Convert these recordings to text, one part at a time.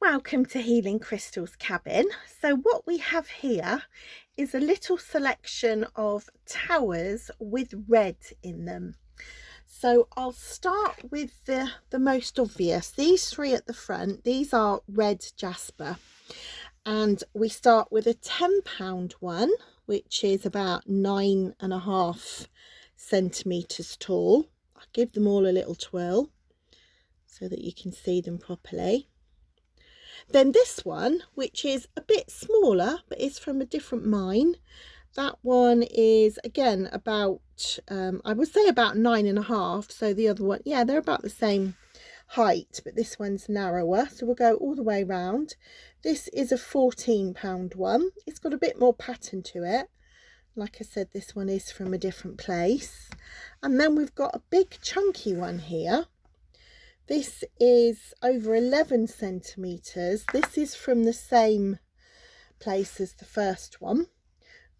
Welcome to Healing Crystal's cabin. So what we have here is a little selection of towers with red in them. So I'll start with the most obvious. These three at the front, these are red jasper. And we start with a £10 one, which is about 9.5 centimetres tall. I'll give them all a little twirl so that you can see them properly. Then this one, which is a bit smaller but is from a different mine, that one is again about I would say about 9.5. So the other one, yeah, they're about the same height, but this one's narrower, so we'll go all the way round. This is a £14 one. It's got a bit more pattern to it. Like I said, this one is from a different place. And then we've got a big chunky one here. This is over 11 centimetres. This is from the same place as the first one.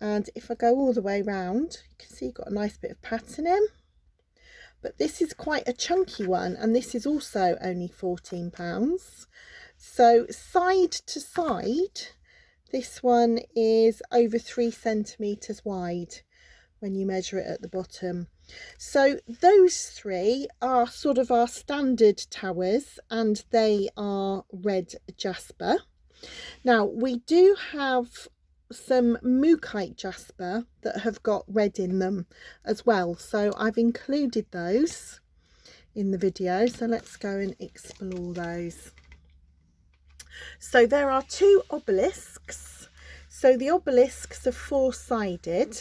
And if I go all the way round, you can see you've got a nice bit of pattern in. But this is quite a chunky one, and this is also only £14. So side to side, this one is over 3 centimetres wide when you measure it at the bottom. So those three are sort of our standard towers, and they are red jasper. Now we do have some mookaite jasper that have got red in them as well, so I've included those in the video. So let's go and explore those. So there are two obelisks. So the obelisks are four-sided,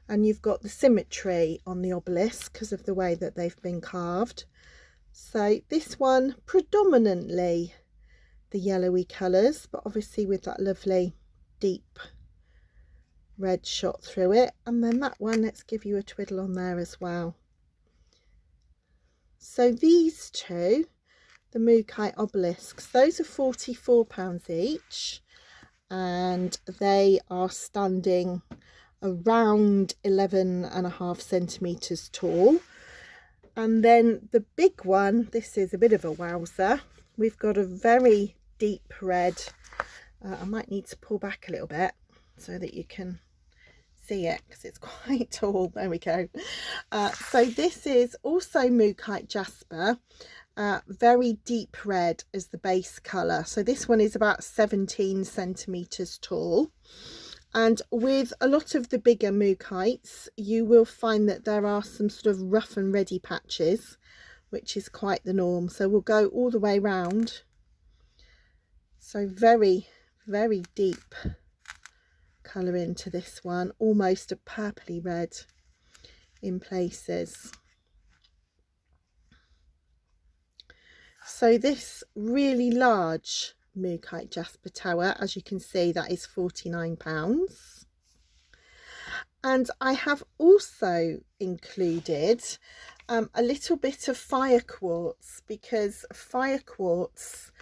and you've got the symmetry on the obelisk because of the way that they've been carved. So this one predominantly the yellowy colours, but obviously with that lovely deep red shot through it. And then that one, let's give you a twiddle on there as well. So these two, the mookaite obelisks, those are £44 each, and they are standing around 11.5 centimetres tall. And then the big one, this is a bit of a wowzer. We've got a very deep red. I might need to pull back a little bit so that you can see it because it's quite tall. There we go. So this is also mookaite jasper, very deep red as the base colour. So this one is about 17 centimetres tall. And with a lot of the bigger mookites, you will find that there are some sort of rough and ready patches, which is quite the norm. So we'll go all the way round. So very, very deep colour into this one, almost a purpley red in places. So this really large mookaite jasper tower, as you can see, that is £49. And I have also included a little bit of fire quartz, because fire quartz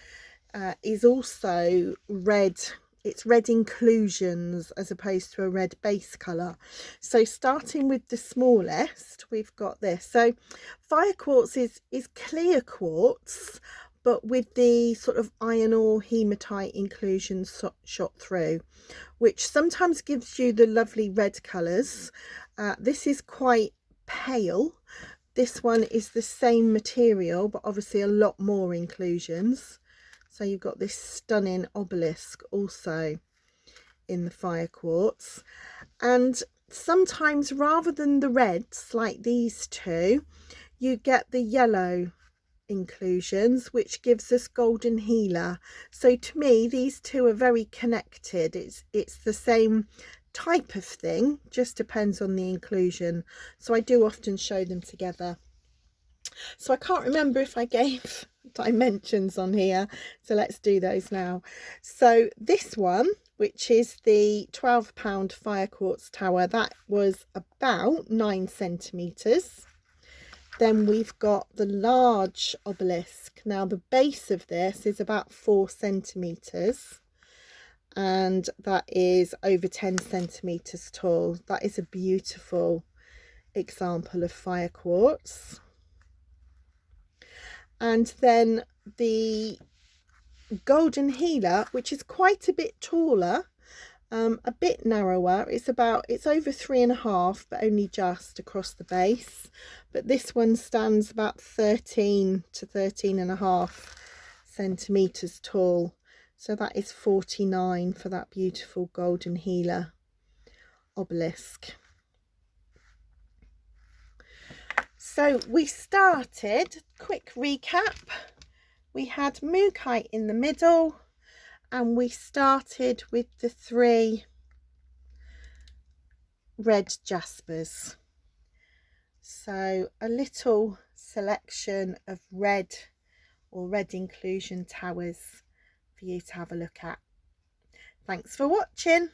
is also red. It's red inclusions as opposed to a red base colour. So starting with the smallest, we've got this. So fire quartz is clear quartz, but with the sort of iron ore hematite inclusions shot through, which sometimes gives you the lovely red colours. This is quite pale. This one is the same material, but obviously a lot more inclusions. So you've got this stunning obelisk also in the fire quartz. And sometimes rather than the reds like these two, you get the yellow inclusions, which gives us golden healer. So to me, these two are very connected. It's the same type of thing, just depends on the inclusion. So I do often show them together. So I can't remember if I gave dimensions on here, so let's do those now. So this one, which is the £12 fire quartz tower, that was about 9 centimetres. Then we've got the large obelisk. Now the base of this is about 4 centimetres, and that is over 10 centimetres tall. That is a beautiful example of fire quartz. And then the golden heeler, which is quite a bit taller, a bit narrower. It's over 3.5, but only just across the base. But this one stands about 13 to 13.5 centimeters tall. So that is 49 for that beautiful golden heeler obelisk. So we started, quick recap, we had Mookaite in the middle, and we started with the 3 red jaspers. So a little selection of red or red inclusion towers for you to have a look at. Thanks for watching.